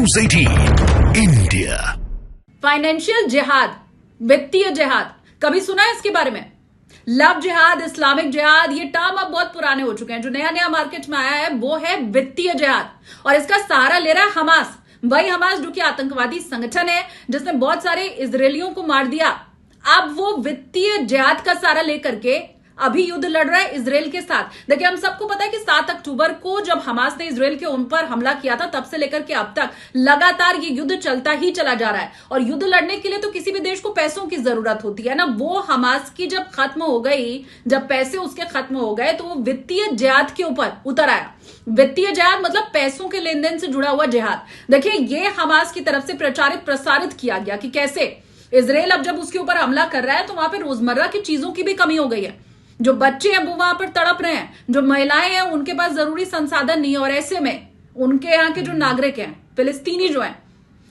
News 18 India। Financial जिहाद, वित्तीय जिहाद, कभी सुना है इसके बारे में? लव जिहाद, इस्लामिक जिहाद, ये टर्म अब बहुत पुराने हो चुके हैं। जो नया नया मार्केट में आया है वो है वित्तीय जिहाद, और इसका सहारा ले रहा है हमास। वही हमास जो कि आतंकवादी संगठन है जिसने बहुत सारे इजरायलियों को मार दिया। अब वो वित्तीय जिहाद का सहारा लेकर के अभी युद्ध लड़ रहा है इजराइल के साथ। देखिए, हम सबको पता है कि 7 अक्टूबर को जब हमास ने इजराइल के उन पर हमला किया था, तब से लेकर के अब तक लगातार ये युद्ध चलता ही चला जा रहा है। और युद्ध लड़ने के लिए तो किसी भी देश को पैसों की जरूरत होती है ना। वो हमास की जब खत्म हो गई, जब पैसे उसके खत्म हो गए, तो वो वित्तीय जिहाद के ऊपर उतर आया। वित्तीय जिहाद मतलब पैसों के लेन देन से जुड़ा हुआ जिहाद। देखिए, ये हमास की तरफ से प्रसारित किया गया कि कैसे इजराइल अब जब उसके ऊपर हमला कर रहा है तो वहां पर रोजमर्रा की चीजों की भी कमी हो गई है। जो बच्चे हैं वो वहां पर तड़प रहे हैं, जो महिलाएं हैं उनके पास जरूरी संसाधन नहीं है, और ऐसे में उनके यहाँ के जो नागरिक हैं, फिलिस्तीनी जो हैं,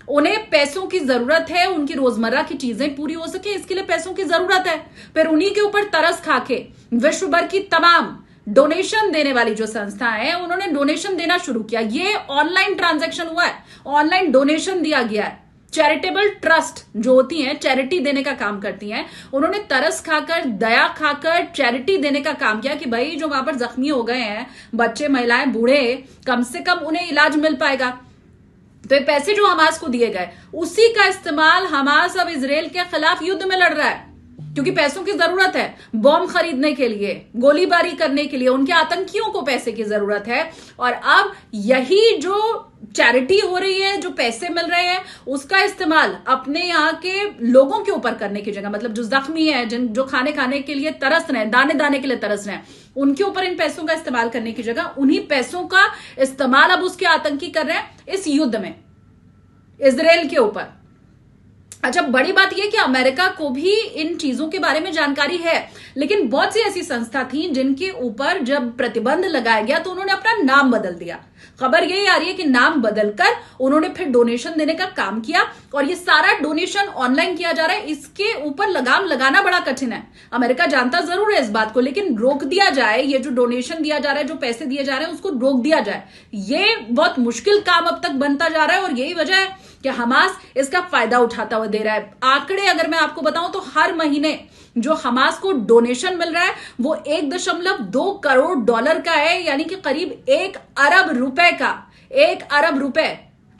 उन्हें पैसों की जरूरत है। उनकी रोजमर्रा की चीजें पूरी हो सके, इसके लिए पैसों की जरूरत है। फिर उन्हीं के ऊपर तरस खा के विश्व भर की तमाम डोनेशन देने वाली जो संस्थाएं हैं, उन्होंने डोनेशन देना शुरू किया। ये ऑनलाइन ट्रांजैक्शन हुआ है, ऑनलाइन डोनेशन दिया गया है। चैरिटेबल ट्रस्ट जो होती हैं, चैरिटी देने का काम करती हैं, उन्होंने तरस खाकर, दया खाकर चैरिटी देने का काम किया कि भाई जो वहां पर जख्मी हो गए हैं, बच्चे, महिलाएं, बूढ़े, कम से कम उन्हें इलाज मिल पाएगा। तो ये पैसे जो हमास को दिए गए, उसी का इस्तेमाल हमास अब इजराइल के खिलाफ युद्ध में लड़ रहा है, क्योंकि पैसों की जरूरत है। बॉम्ब खरीदने के लिए, गोलीबारी करने के लिए उनके आतंकियों को पैसे की जरूरत है। और अब यही जो चैरिटी हो रही है, जो पैसे मिल रहे हैं, उसका इस्तेमाल अपने यहाँ के लोगों के ऊपर करने की जगह, मतलब जो जख्मी है, जो खाने के लिए तरस रहे हैं, दाने दाने के लिए तरस रहे हैं, उनके ऊपर इन पैसों का इस्तेमाल करने की जगह उन्हीं पैसों का इस्तेमाल अब उसके आतंकी कर रहे हैं इस युद्ध में इजराइल के ऊपर। अच्छा, बड़ी बात यह कि अमेरिका को भी इन चीजों के बारे में जानकारी है, लेकिन बहुत सी ऐसी संस्था थी जिनके ऊपर जब प्रतिबंध लगाया गया तो उन्होंने अपना नाम बदल दिया। खबर यही आ रही है कि नाम बदलकर उन्होंने फिर डोनेशन देने का काम किया, और ये सारा डोनेशन ऑनलाइन किया जा रहा है। इसके ऊपर लगाम लगाना बड़ा कठिन है। अमेरिका जानता जरूर है इस बात को, लेकिन रोक दिया जाए, ये जो डोनेशन दिया जा रहा है, जो पैसे दिए जा रहे हैं, उसको रोक दिया जाए, ये बहुत मुश्किल काम अब तक बनता जा रहा है। और यही वजह है कि हमास इसका फायदा उठाता हुआ दे रहा है। आंकड़े अगर मैं आपको बताऊं तो हर महीने जो हमास को डोनेशन मिल रहा है वो 1.2 करोड़ डॉलर का है, यानी कि करीब 1 अरब रुपए का। 1 अरब रुपए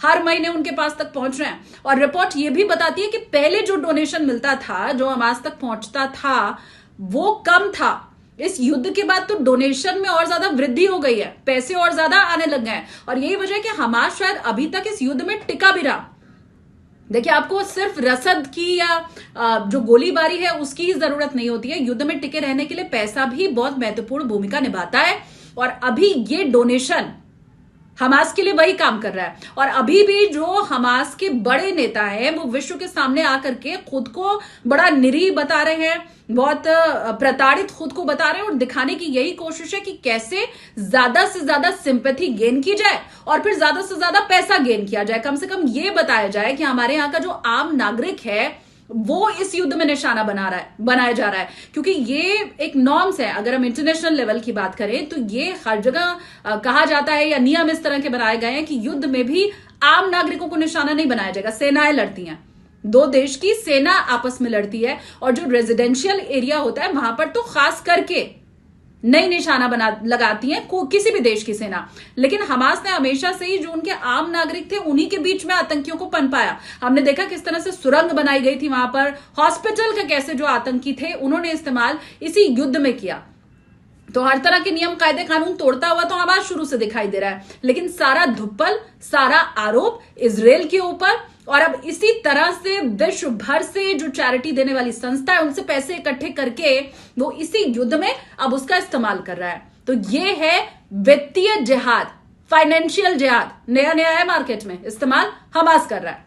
हर महीने उनके पास तक पहुंच रहे हैं। और रिपोर्ट ये भी बताती है कि पहले जो डोनेशन मिलता था, जो हमास तक पहुंचता था, वो कम था। इस युद्ध के बाद तो डोनेशन में और ज्यादा वृद्धि हो गई है, पैसे और ज्यादा आने लग गए हैं, और यही वजह है कि हमास शायद अभी तक इस युद्ध में टिका भी रहा। देखिए, आपको सिर्फ रसद की या जो गोलीबारी है उसकी ही जरूरत नहीं होती है। युद्ध में टिके रहने के लिए पैसा भी बहुत महत्वपूर्ण भूमिका निभाता है, और अभी ये डोनेशन हमास के लिए वही काम कर रहा है। और अभी भी जो हमास के बड़े नेता हैं वो विश्व के सामने आकर के खुद को बड़ा निरीह बता रहे हैं, बहुत प्रताड़ित खुद को बता रहे हैं, और दिखाने की यही कोशिश है कि कैसे ज्यादा से ज्यादा सिंपैथी गेन की जाए और फिर ज्यादा से ज्यादा पैसा गेन किया जाए। कम से कम ये बताया जाए कि हमारे यहाँ का जो आम नागरिक है वो इस युद्ध में निशाना बनाया जा रहा है, क्योंकि ये एक नॉर्म्स है। अगर हम इंटरनेशनल लेवल की बात करें तो ये हर जगह कहा जाता है, या नियम इस तरह के बनाए गए हैं कि युद्ध में भी आम नागरिकों को निशाना नहीं बनाया जाएगा। सेनाएं लड़ती हैं, 2 देश की सेना आपस में लड़ती है, और जो रेजिडेंशियल एरिया होता है वहां पर तो खास करके नई निशाना लगाती है किसी भी देश की सेना। लेकिन हमास ने हमेशा से ही जो उनके आम नागरिक थे उन्हीं के बीच में आतंकियों को पनपाया। हमने देखा किस तरह से सुरंग बनाई गई थी वहां पर, हॉस्पिटल के कैसे जो आतंकी थे उन्होंने इस्तेमाल इसी युद्ध में किया। तो हर तरह के नियम, कायदे, कानून तोड़ता हुआ तो हमास शुरू से दिखाई दे रहा है, लेकिन सारा धुप्पल, सारा आरोप इजराइल के ऊपर। और अब इसी तरह से विश्व भर से जो चैरिटी देने वाली संस्था है उनसे पैसे इकट्ठे करके वो इसी युद्ध में अब उसका इस्तेमाल कर रहा है। तो ये है वित्तीय जिहाद, फाइनेंशियल जिहाद, नया नया है मार्केट में, इस्तेमाल हमास कर रहा है।